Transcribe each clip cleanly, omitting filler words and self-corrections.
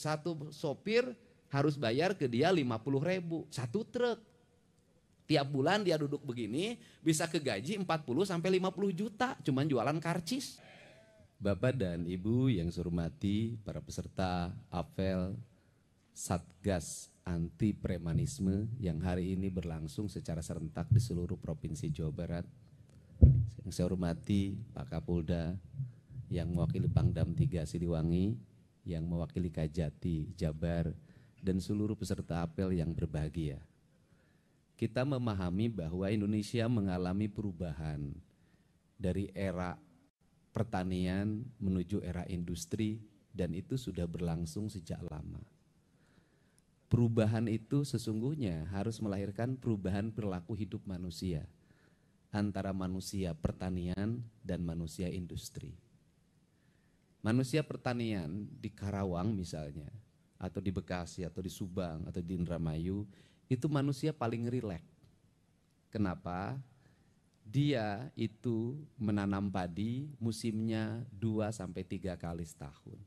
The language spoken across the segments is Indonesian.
Satu sopir harus bayar ke dia 50.000 satu truk. Tiap bulan dia duduk begini bisa kegaji 40 sampai 50 juta cuman jualan karcis. Bapak dan Ibu yang saya hormati, para peserta apel Satgas Anti Premanisme yang hari ini berlangsung secara serentak di seluruh Provinsi Jawa Barat. Yang saya hormati Pak Kapolda yang mewakili Pangdam 3 Siliwangi, yang mewakili Kajati Jabar, dan seluruh peserta apel yang berbahagia. Kita memahami bahwa Indonesia mengalami perubahan dari era pertanian menuju era industri, dan itu sudah berlangsung sejak lama. Perubahan itu sesungguhnya harus melahirkan perubahan perilaku hidup manusia antara manusia pertanian dan manusia industri. Manusia pertanian di Karawang misalnya, atau di Bekasi, atau di Subang, atau di Indramayu, itu manusia paling rileks. Kenapa? Dia itu menanam padi musimnya 2-3 kali setahun.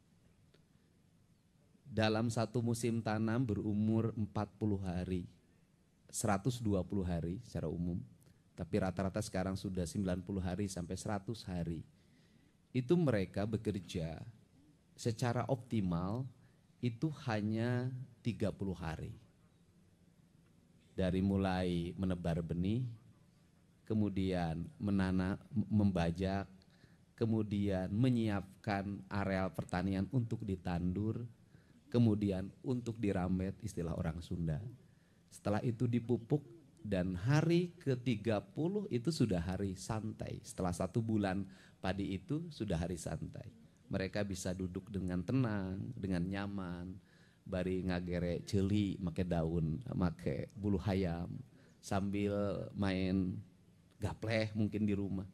Dalam satu musim tanam berumur 40 hari, 120 hari secara umum, tapi rata-rata sekarang sudah 90 hari sampai 100 hari. Itu mereka bekerja secara optimal itu hanya 30 hari. Dari mulai menebar benih, kemudian menanam, membajak, kemudian menyiapkan areal pertanian untuk ditandur, kemudian untuk diramet, istilah orang Sunda. Setelah itu dipupuk, dan hari ke-30 itu sudah hari santai. Setelah 1 bulan padi itu sudah hari santai. Mereka bisa duduk dengan tenang, dengan nyaman, bari ngagere celi, make daun, make bulu hayam, sambil main gapleh mungkin di rumah.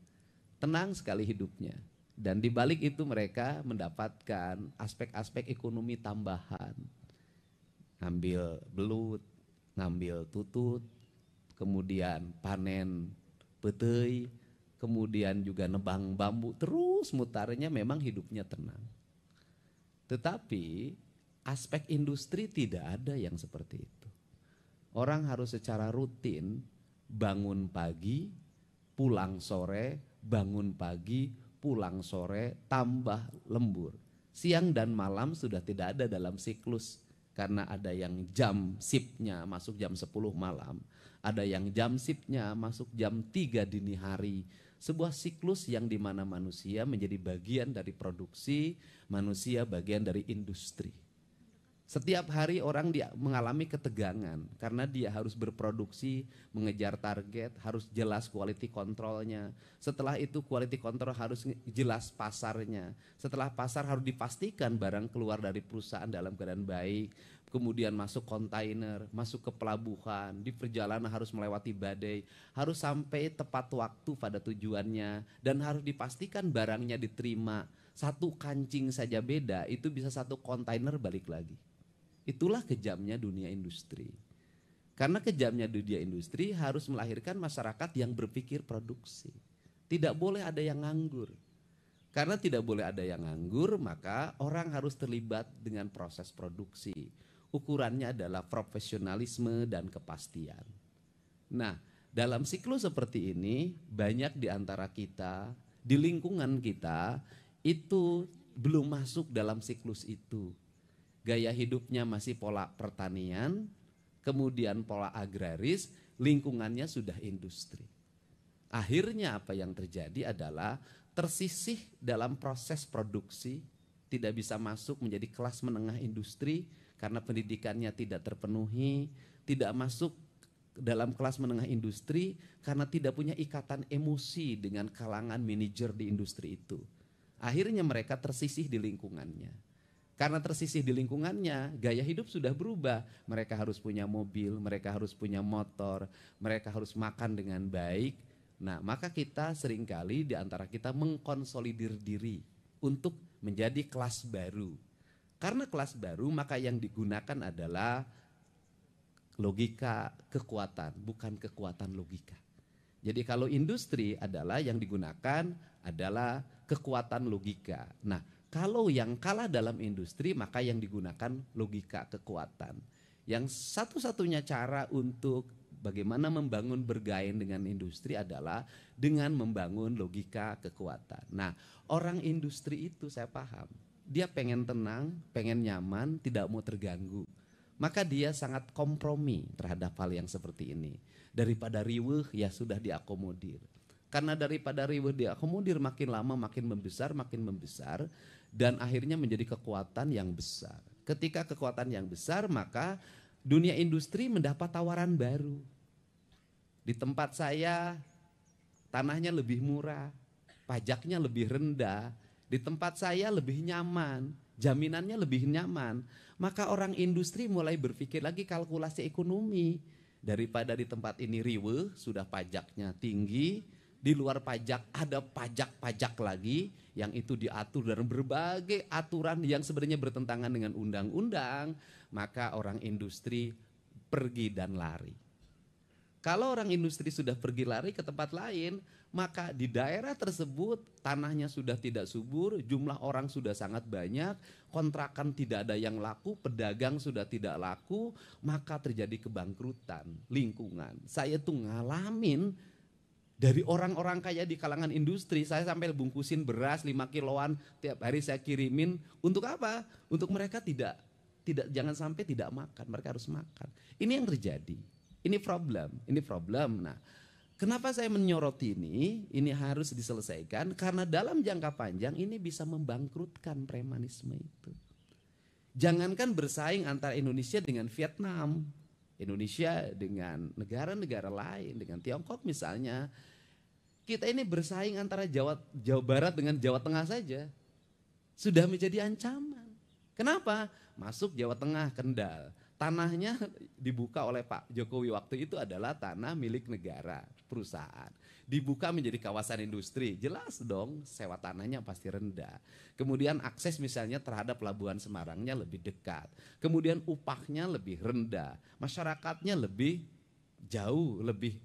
Tenang sekali hidupnya. Dan di balik itu mereka mendapatkan aspek-aspek ekonomi tambahan. Ngambil belut, ngambil tutut, kemudian panen petei, kemudian juga nebang bambu, terus mutarnya memang hidupnya tenang. Tetapi aspek industri tidak ada yang seperti itu. Orang harus secara rutin bangun pagi, pulang sore, bangun pagi, pulang sore, tambah lembur. Siang dan malam sudah tidak ada dalam siklus, karena ada yang jam shiftnya masuk jam 10 malam, ada yang jam shiftnya masuk jam 3 dini hari. Sebuah siklus yang dimana manusia menjadi bagian dari produksi, manusia bagian dari industri. Setiap hari orang mengalami ketegangan karena dia harus berproduksi, mengejar target, harus jelas quality controlnya. Setelah itu quality control harus jelas pasarnya. Setelah pasar harus dipastikan barang keluar dari perusahaan dalam keadaan baik. Kemudian masuk kontainer, masuk ke pelabuhan, di perjalanan harus melewati badai, harus sampai tepat waktu pada tujuannya, dan harus dipastikan barangnya diterima. Satu kancing saja beda, itu bisa satu kontainer balik lagi. Itulah kejamnya dunia industri. Karena kejamnya dunia industri harus melahirkan masyarakat yang berpikir produksi. Tidak boleh ada yang nganggur. Karena tidak boleh ada yang nganggur, maka orang harus terlibat dengan proses produksi. Ukurannya adalah profesionalisme dan kepastian. Nah, dalam siklus seperti ini, banyak di antara kita, di lingkungan kita, itu belum masuk dalam siklus itu. Gaya hidupnya masih pola pertanian, kemudian pola agraris, lingkungannya sudah industri. Akhirnya apa yang terjadi adalah tersisih dalam proses produksi, tidak bisa masuk menjadi kelas menengah industri karena pendidikannya tidak terpenuhi, tidak masuk dalam kelas menengah industri karena tidak punya ikatan emosi dengan kalangan manajer di industri itu. Akhirnya mereka tersisih di lingkungannya. Karena tersisih di lingkungannya, gaya hidup sudah berubah. Mereka harus punya mobil, mereka harus punya motor, mereka harus makan dengan baik. Nah, maka kita seringkali di antara kita mengkonsolidir diri untuk menjadi kelas baru. Karena kelas baru, maka yang digunakan adalah logika kekuatan, bukan kekuatan logika. Jadi kalau industri adalah yang digunakan adalah kekuatan logika. Nah, Kalau yang kalah dalam industri, maka yang digunakan logika kekuatan. Yang satu-satunya cara untuk bagaimana membangun bergain dengan industri adalah dengan membangun logika kekuatan. Nah, orang industri itu saya paham, dia pengen tenang, pengen nyaman, tidak mau terganggu. Maka dia sangat kompromi terhadap hal yang seperti ini. Daripada riweuh, ya sudah diakomodir. Karena daripada riweuh diakomodir, makin lama makin membesar, dan akhirnya menjadi kekuatan yang besar. Ketika kekuatan yang besar, maka dunia industri mendapat tawaran baru. Di tempat saya, tanahnya lebih murah, pajaknya lebih rendah, di tempat saya lebih nyaman, jaminannya lebih nyaman. Maka orang industri mulai berpikir lagi kalkulasi ekonomi. Daripada di tempat ini riweuh, sudah pajaknya tinggi, di luar pajak ada pajak-pajak lagi yang itu diatur dalam berbagai aturan yang sebenarnya bertentangan dengan undang-undang, maka orang industri pergi dan lari. Kalau orang industri sudah pergi lari ke tempat lain, maka di daerah tersebut tanahnya sudah tidak subur, jumlah orang sudah sangat banyak, kontrakan tidak ada yang laku, pedagang sudah tidak laku, maka terjadi kebangkrutan lingkungan. Saya tuh ngalamin dari orang-orang kaya di kalangan industri, saya sampai bungkusin beras 5 kiloan tiap hari saya kirimin. Untuk apa? Untuk mereka tidak jangan sampai tidak makan, mereka harus makan. Ini yang terjadi. Ini problem. Nah, kenapa saya menyoroti ini? Ini harus diselesaikan karena dalam jangka panjang ini bisa membangkrutkan premanisme itu. Jangankan bersaing antara Indonesia dengan Vietnam, Indonesia dengan negara-negara lain, dengan Tiongkok misalnya. Kita ini bersaing antara Jawa Barat dengan Jawa Tengah saja. Sudah menjadi ancaman. Kenapa? Masuk Jawa Tengah, Kendal. Tanahnya dibuka oleh Pak Jokowi waktu itu adalah tanah milik negara, perusahaan. Dibuka menjadi kawasan industri, jelas dong sewa tanahnya pasti rendah. Kemudian akses misalnya terhadap Pelabuhan Semarangnya lebih dekat. Kemudian upahnya lebih rendah, masyarakatnya lebih jauh, lebih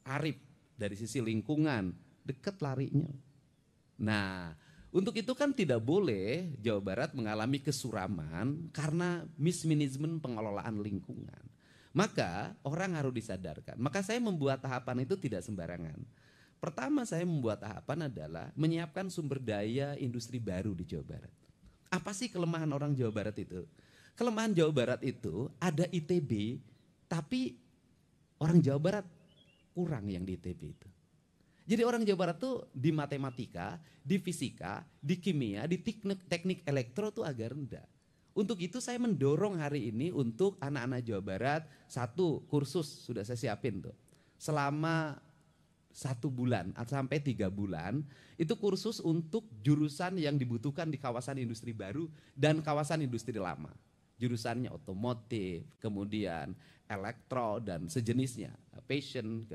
arif dari sisi lingkungan, dekat larinya. Nah, untuk itu kan tidak boleh Jawa Barat mengalami kesuraman karena mismanagement pengelolaan lingkungan. Maka orang harus disadarkan. Maka saya membuat tahapan itu tidak sembarangan. Pertama saya membuat tahapan adalah menyiapkan sumber daya industri baru di Jawa Barat. Apa sih kelemahan orang Jawa Barat itu? Kelemahan Jawa Barat itu ada ITB, tapi orang Jawa Barat kurang yang di ITB itu. Jadi orang Jawa Barat tuh di matematika, di fisika, di kimia, di teknik elektro tuh agak rendah. Untuk itu saya mendorong hari ini untuk anak-anak Jawa Barat, satu kursus sudah saya siapin tuh. Selama 1 bulan sampai 3 bulan, itu kursus untuk jurusan yang dibutuhkan di kawasan industri baru dan kawasan industri lama. Jurusannya otomotif, kemudian elektro dan sejenisnya, fashion.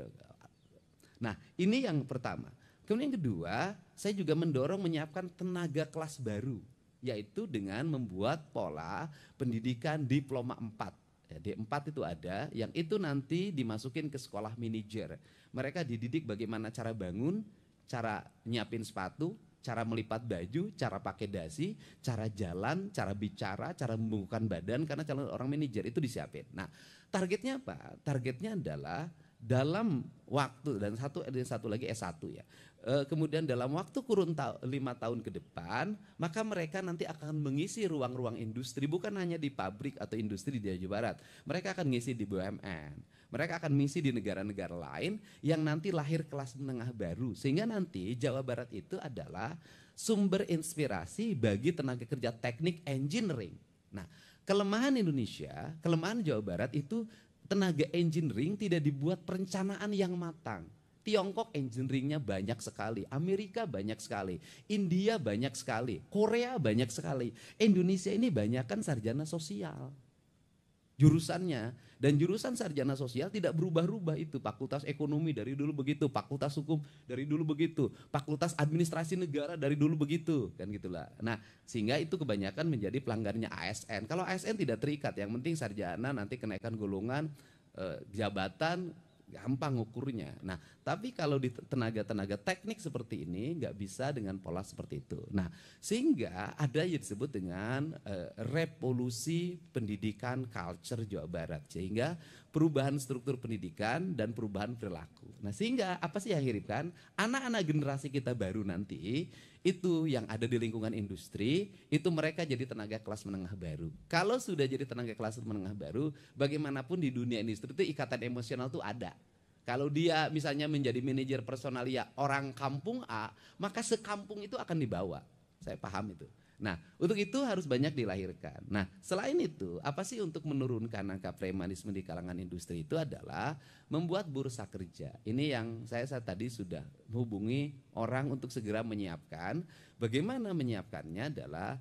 Nah, ini yang pertama. Kemudian yang kedua, saya juga mendorong menyiapkan tenaga kelas baru, yaitu dengan membuat pola pendidikan diploma 4. Ya, D4 itu ada, yang itu nanti dimasukin ke sekolah manajer. Mereka dididik bagaimana cara bangun, cara nyiapin sepatu, cara melipat baju, cara pakai dasi, cara jalan, cara bicara, cara membungkukkan badan, karena calon orang manajer itu disiapin. Nah, targetnya apa? Targetnya adalah dalam waktu, dan satu lagi S1 ya. Kemudian dalam waktu kurun 5 tahun ke depan, maka mereka nanti akan mengisi ruang-ruang industri, bukan hanya di pabrik atau industri di Jawa Barat. Mereka akan ngisi di BUMN, mereka akan mengisi di negara-negara lain yang nanti lahir kelas menengah baru. Sehingga nanti Jawa Barat itu adalah sumber inspirasi bagi tenaga kerja teknik engineering. Nah, kelemahan Indonesia, kelemahan Jawa Barat itu tenaga engineering tidak dibuat perencanaan yang matang. Tiongkok engineeringnya banyak sekali, Amerika banyak sekali, India banyak sekali, Korea banyak sekali. Indonesia ini banyak kan sarjana sosial jurusannya, dan jurusan sarjana sosial tidak berubah-ubah itu. Fakultas ekonomi dari dulu begitu, fakultas hukum dari dulu begitu, fakultas administrasi negara dari dulu begitu, kan gitulah. Nah, sehingga itu kebanyakan menjadi pelanggarnya ASN. Kalau ASN tidak terikat, yang penting sarjana nanti kenaikan golongan jabatan gampang ukurnya. Nah, tapi kalau di tenaga-tenaga teknik seperti ini nggak bisa dengan pola seperti itu. Nah, sehingga ada yang disebut dengan revolusi pendidikan culture Jawa Barat, sehingga perubahan struktur pendidikan dan perubahan perilaku. Nah, sehingga apa sih yang hiripkan? Anak-anak generasi kita baru nanti itu yang ada di lingkungan industri, itu mereka jadi tenaga kelas menengah baru. Kalau sudah jadi tenaga kelas menengah baru, bagaimanapun di dunia industri itu ikatan emosional tuh ada. Kalau dia misalnya menjadi manajer personalia orang kampung A, maka sekampung itu akan dibawa. Saya paham itu. Nah, untuk itu harus banyak dilahirkan. Nah, selain itu, apa sih untuk menurunkan angka premanisme di kalangan industri itu adalah membuat bursa kerja. Ini yang saya tadi sudah menghubungi orang untuk segera menyiapkan. Bagaimana menyiapkannya adalah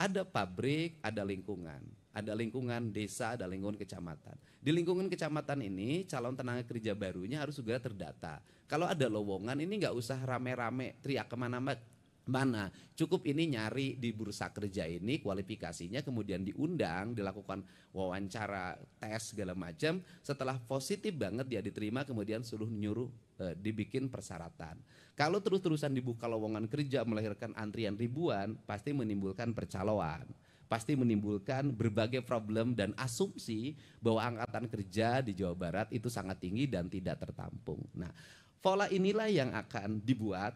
ada pabrik, ada lingkungan desa, ada lingkungan kecamatan. Di lingkungan kecamatan ini calon tenaga kerja barunya harus segera terdata. Kalau ada lowongan ini nggak usah rame-rame teriak kemana-mana, cukup ini nyari di bursa kerja ini kualifikasinya, kemudian diundang, dilakukan wawancara, tes segala macam. Setelah positif banget dia diterima, kemudian suruh nyuruh dibikin persyaratan. Kalau terus-terusan dibuka lowongan kerja melahirkan antrian ribuan, pasti menimbulkan percaloan, pasti menimbulkan berbagai problem dan asumsi bahwa angkatan kerja di Jawa Barat itu sangat tinggi dan tidak tertampung. Nah, pola inilah yang akan dibuat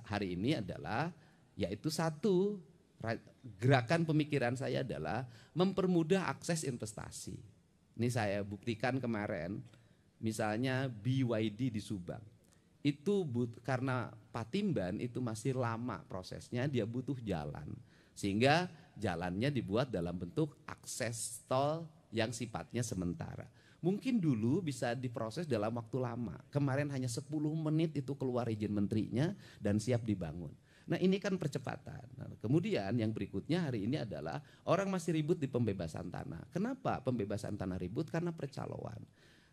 hari ini adalah, yaitu satu, gerakan pemikiran saya adalah mempermudah akses investasi. Ini saya buktikan kemarin, misalnya BYD di Subang. Itu karena Patimban itu masih lama prosesnya, dia butuh jalan. Sehingga jalannya dibuat dalam bentuk akses tol yang sifatnya sementara. Mungkin dulu bisa diproses dalam waktu lama. Kemarin hanya 10 menit itu keluar izin menterinya dan siap dibangun. Nah, ini kan percepatan. Nah, kemudian yang berikutnya hari ini adalah orang masih ribut di pembebasan tanah. Kenapa pembebasan tanah ribut? Karena percaloan.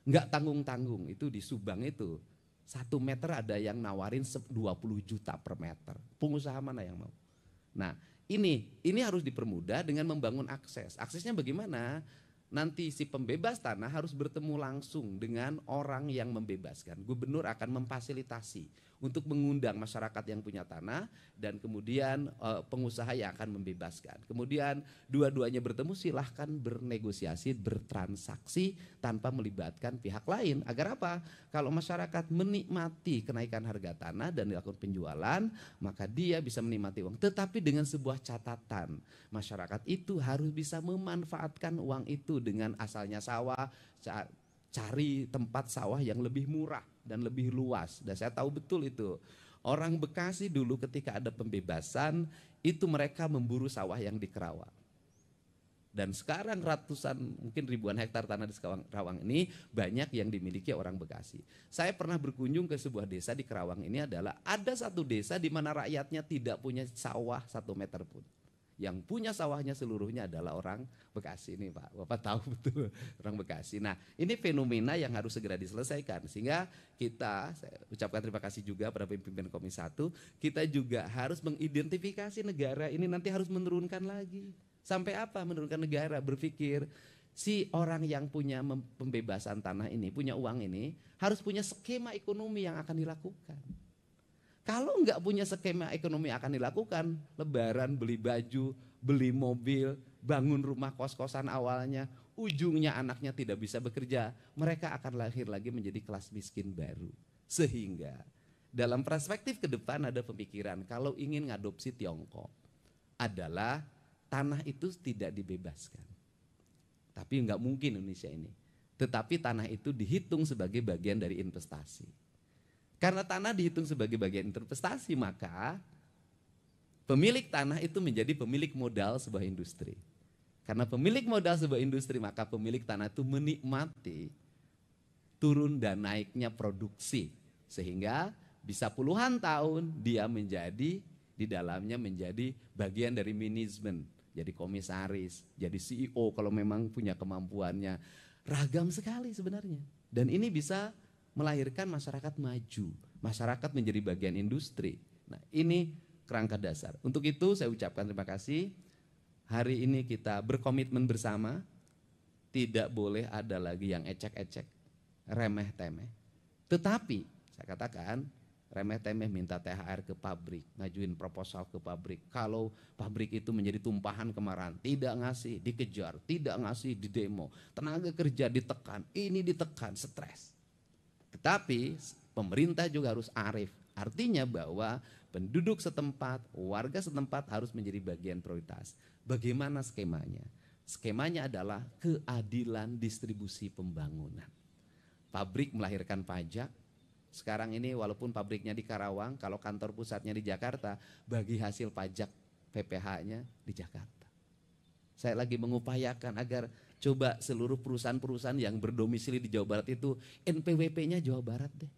Nggak tanggung-tanggung itu di Subang itu. 1 meter ada yang nawarin 20 juta per meter. Pengusaha mana yang mau? Nah, ini harus dipermudah dengan membangun akses. Aksesnya bagaimana? Nanti si pembebas tanah harus bertemu langsung dengan orang yang membebaskan. Gubernur akan memfasilitasi untuk mengundang masyarakat yang punya tanah dan kemudian pengusaha yang akan membebaskan. Kemudian dua-duanya bertemu, silahkan bernegosiasi, bertransaksi tanpa melibatkan pihak lain. Agar apa? Kalau masyarakat menikmati kenaikan harga tanah dan dilakukan penjualan, maka dia bisa menikmati uang. Tetapi dengan sebuah catatan, masyarakat itu harus bisa memanfaatkan uang itu dengan asalnya sawah, cari tempat sawah yang lebih murah dan lebih luas. Dan saya tahu betul itu. Orang Bekasi dulu ketika ada pembebasan, itu mereka memburu sawah yang di Kerawang. Dan sekarang ratusan, mungkin ribuan hektar tanah di Kerawang ini banyak yang dimiliki orang Bekasi. Saya pernah berkunjung ke sebuah desa di Kerawang ini, adalah ada satu desa di mana rakyatnya tidak punya sawah 1 meter pun. Yang punya sawahnya seluruhnya adalah orang Bekasi ini, Pak. Bapak tahu betul orang Bekasi. Nah, ini fenomena yang harus segera diselesaikan. Sehingga kita, saya ucapkan terima kasih juga pada pimpinan Komisi 1, kita juga harus mengidentifikasi negara ini nanti harus menurunkan lagi. Sampai apa menurunkan negara? Berpikir si orang yang punya pembebasan tanah ini, punya uang ini, harus punya skema ekonomi yang akan dilakukan. Kalau nggak punya skema ekonomi yang akan dilakukan, lebaran beli baju, beli mobil, bangun rumah kos-kosan awalnya, ujungnya anaknya tidak bisa bekerja, mereka akan lahir lagi menjadi kelas miskin baru. Sehingga dalam perspektif ke depan ada pemikiran kalau ingin ngadopsi Tiongkok adalah tanah itu tidak dibebaskan. Tapi nggak mungkin Indonesia ini. Tetapi tanah itu dihitung sebagai bagian dari investasi. Karena tanah dihitung sebagai bagian investasi, maka pemilik tanah itu menjadi pemilik modal sebuah industri. Karena pemilik modal sebuah industri, maka pemilik tanah itu menikmati turun dan naiknya produksi. Sehingga bisa puluhan tahun dia menjadi, di dalamnya menjadi bagian dari manajemen. Jadi komisaris, jadi CEO kalau memang punya kemampuannya. Ragam sekali sebenarnya. Dan ini bisa melahirkan masyarakat maju, masyarakat menjadi bagian industri. Nah, ini kerangka dasar. Untuk itu saya ucapkan terima kasih. Hari ini kita berkomitmen bersama, tidak boleh ada lagi yang ecek-ecek. remeh-temeh. Tetapi saya katakan remeh-temeh minta THR ke pabrik, ngajuin proposal ke pabrik. Kalau pabrik itu menjadi tumpahan kemarahan, tidak ngasih, dikejar, tidak ngasih, didemo. Tenaga kerja ditekan, ini ditekan, stres. Tetapi pemerintah juga harus arif. Artinya bahwa penduduk setempat, warga setempat harus menjadi bagian prioritas. Bagaimana skemanya? Skemanya adalah keadilan distribusi pembangunan. Pabrik melahirkan pajak. Sekarang ini walaupun pabriknya di Karawang, kalau kantor pusatnya di Jakarta, bagi hasil pajak PPH-nya di Jakarta. Saya lagi mengupayakan agar coba seluruh perusahaan-perusahaan yang berdomisili di Jawa Barat itu NPWP-nya Jawa Barat deh.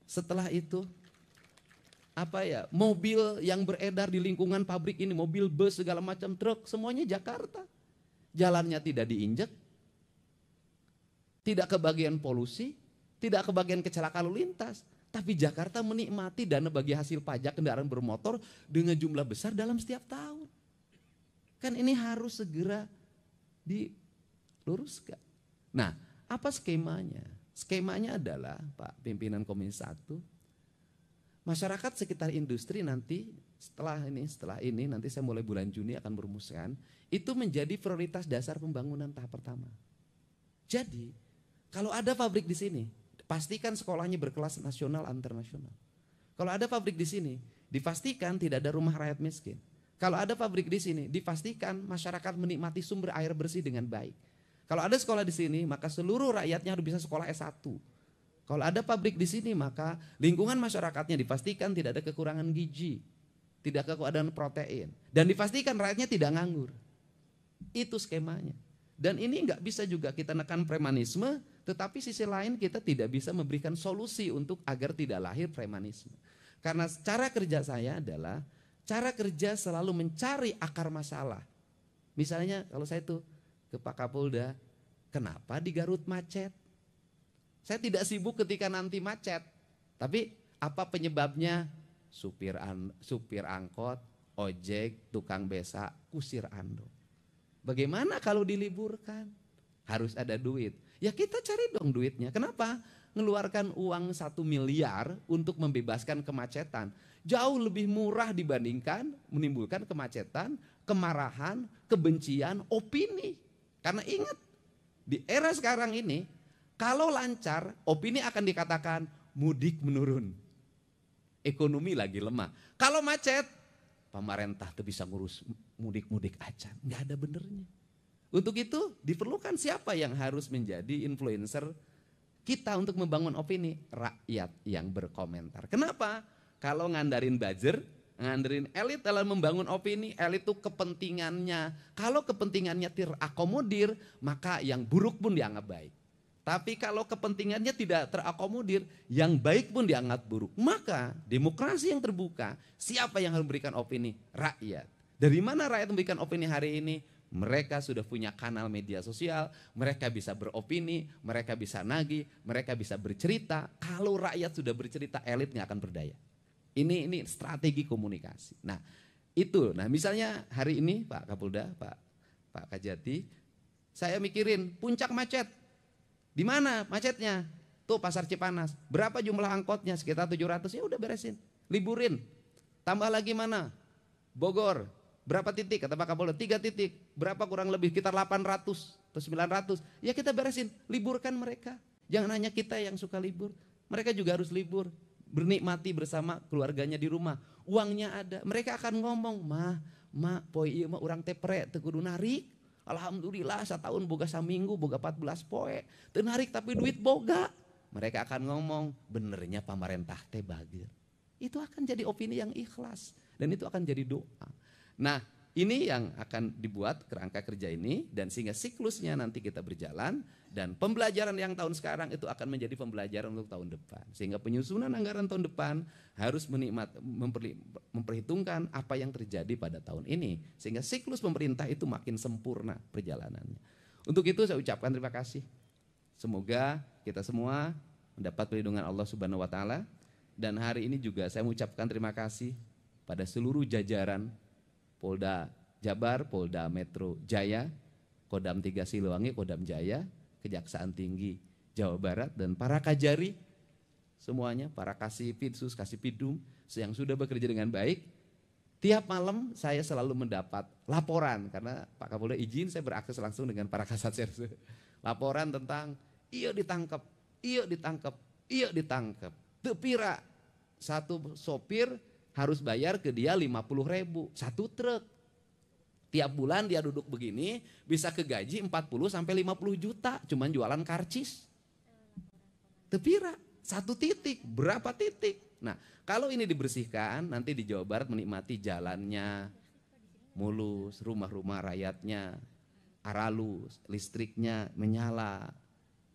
Setelah itu mobil yang beredar di lingkungan pabrik ini, mobil bus segala macam, truk, semuanya Jakarta. Jalannya tidak diinjek, tidak kebagian polusi, tidak kebagian kecelakaan lalu lintas. Tapi Jakarta menikmati dana bagi hasil pajak kendaraan bermotor dengan jumlah besar dalam setiap tahun. Kan ini harus segera diluruskan. Nah, apa skemanya? Skemanya adalah Pak Pimpinan Komisi 1, masyarakat sekitar industri nanti setelah ini nanti saya mulai bulan Juni akan merumuskan, itu menjadi prioritas dasar pembangunan tahap pertama. Jadi, kalau ada pabrik di sini, pastikan sekolahnya berkelas nasional internasional. Kalau ada pabrik di sini, dipastikan tidak ada rumah rakyat miskin. Kalau ada pabrik di sini, dipastikan masyarakat menikmati sumber air bersih dengan baik. Kalau ada sekolah di sini, maka seluruh rakyatnya harus bisa sekolah S1. Kalau ada pabrik di sini, maka lingkungan masyarakatnya dipastikan tidak ada kekurangan gizi, tidak kekurangan protein, dan dipastikan rakyatnya tidak nganggur. Itu skemanya. Dan ini nggak bisa juga kita nekan premanisme, tetapi sisi lain kita tidak bisa memberikan solusi untuk agar tidak lahir premanisme. Karena cara kerja saya adalah cara kerja selalu mencari akar masalah. Misalnya kalau saya tuh ke Pak Kapolda, kenapa di Garut macet? Saya tidak sibuk ketika nanti macet, tapi apa penyebabnya? Supir angkot, ojek, tukang beca, kusir ando. Bagaimana kalau diliburkan? Harus ada duit. Ya kita cari dong duitnya. Kenapa? Ngeluarkan uang 1 miliar untuk membebaskan kemacetan. Jauh lebih murah dibandingkan menimbulkan kemacetan, kemarahan, kebencian, opini. Karena ingat, di era sekarang ini, kalau lancar, opini akan dikatakan mudik menurun. Ekonomi lagi lemah. Kalau macet, pemerintah tuh bisa ngurus mudik-mudik aja. Nggak ada benernya. Untuk itu diperlukan siapa yang harus menjadi influencer kita untuk membangun opini? Rakyat yang berkomentar. Kenapa? Kalau ngandarin buzzer, ngandarin elit dalam membangun opini, elit itu kepentingannya. Kalau kepentingannya terakomodir, maka yang buruk pun dianggap baik. Tapi kalau kepentingannya tidak terakomodir, yang baik pun dianggap buruk. Maka demokrasi yang terbuka, siapa yang harus memberikan opini? Rakyat. Dari mana rakyat memberikan opini hari ini? Mereka sudah punya kanal media sosial, mereka bisa beropini, mereka bisa nagih, mereka bisa bercerita. Kalau rakyat sudah bercerita, elit nggak akan berdaya. Ini strategi komunikasi. Nah itu, misalnya hari ini Pak Kapolda, Pak Kajati, saya mikirin puncak macet. Di mana macetnya? Tuh Pasar Cipanas. Berapa jumlah angkotnya? Sekitar 700. Ya udah beresin, liburin. Tambah lagi mana? Bogor. Berapa titik? Kata Pak Kapolda, 3 titik. Berapa kurang lebih? Sekitar 800 atau 900. Ya kita beresin, liburkan mereka. Jangan hanya kita yang suka libur. Mereka juga harus libur. Bernikmati bersama keluarganya di rumah. Uangnya ada. Mereka akan ngomong, poi ieu mah urang teh pre teu kudu narik. Alhamdulillah setahun boga saminggu, boga 14 poe. Teu narik tapi duit boga. Mereka akan ngomong, benernya pemerintah teh bageur. Itu akan jadi opini yang ikhlas. Dan itu akan jadi doa. Nah ini yang akan dibuat kerangka kerja ini. Dan sehingga siklusnya nanti kita berjalan. Dan pembelajaran yang tahun sekarang itu akan menjadi pembelajaran untuk tahun depan. Sehingga penyusunan anggaran tahun depan harus memperhitungkan apa yang terjadi pada tahun ini. Sehingga siklus pemerintah itu makin sempurna perjalanannya. Untuk itu saya ucapkan terima kasih. Semoga kita semua mendapat perlindungan Allah Subhanahu wa Ta'ala. Dan hari ini juga saya mengucapkan terima kasih pada seluruh jajaran Polda Jabar, Polda Metro Jaya, Kodam 3 Siliwangi, Kodam Jaya, Kejaksaan Tinggi Jawa Barat dan para Kajari semuanya, para Kasipidsus, Kasipidum yang sudah bekerja dengan baik. Tiap malam saya selalu mendapat laporan karena Pak Kapolda izin saya berakses langsung dengan para Kasatserse. Laporan tentang iyo ditangkap, iyo ditangkap, iyo ditangkap. Tepira satu sopir harus bayar ke dia 50.000 satu truk. Tiap bulan dia duduk begini bisa kegaji 40 sampai 50 juta cuman jualan karcis. Tepira satu titik, berapa titik? Nah, kalau ini dibersihkan nanti di Jawa Barat menikmati jalannya mulus, rumah-rumah rakyatnya aralus, listriknya menyala,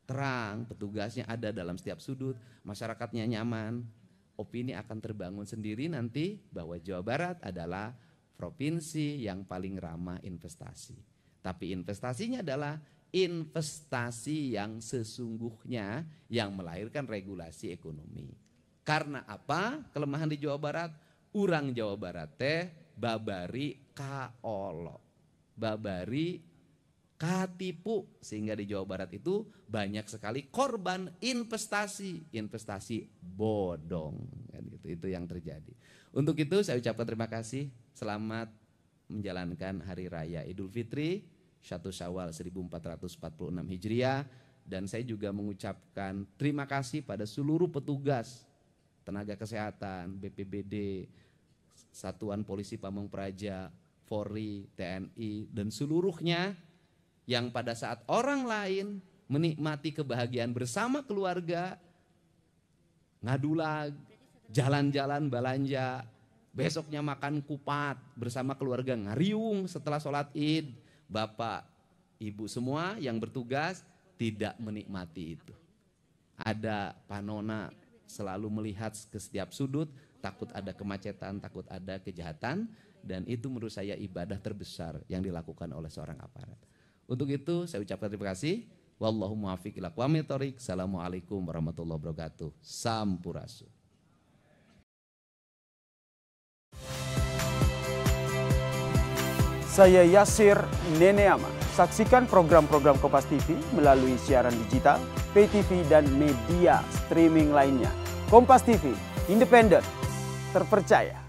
terang, petugasnya ada dalam setiap sudut, masyarakatnya nyaman. Opini akan terbangun sendiri nanti bahwa Jawa Barat adalah provinsi yang paling ramah investasi. Tapi investasinya adalah investasi yang sesungguhnya yang melahirkan regulasi ekonomi. Karena apa? Kelemahan di Jawa Barat, urang Jawa Barat teh babari kaolo, babari katipu, sehingga di Jawa Barat itu banyak sekali korban investasi bodong, kan gitu. Itu yang terjadi. Untuk itu saya ucapkan terima kasih, selamat menjalankan Hari Raya Idul Fitri 1 Syawal 1446 Hijriah, dan saya juga mengucapkan terima kasih pada seluruh petugas tenaga kesehatan, BPBD, Satuan Polisi Pamong Praja, Polri, TNI, dan seluruhnya yang pada saat orang lain menikmati kebahagiaan bersama keluarga, ngadulag, jalan-jalan belanja, besoknya makan kupat bersama keluarga ngariung setelah sholat id, bapak, ibu semua yang bertugas tidak menikmati itu. Ada panona selalu melihat ke setiap sudut, takut ada kemacetan, takut ada kejahatan, dan itu menurut saya ibadah terbesar yang dilakukan oleh seorang aparat. Untuk itu saya ucapkan terima kasih. Wallahu muwaffiq ila aqwamit thoriq. Assalamualaikum warahmatullahi wabarakatuh. Sampurasun. Saya Yasir Neneama. Saksikan program-program Kompas TV melalui siaran digital, pay TV, dan media streaming lainnya. Kompas TV, independen, terpercaya.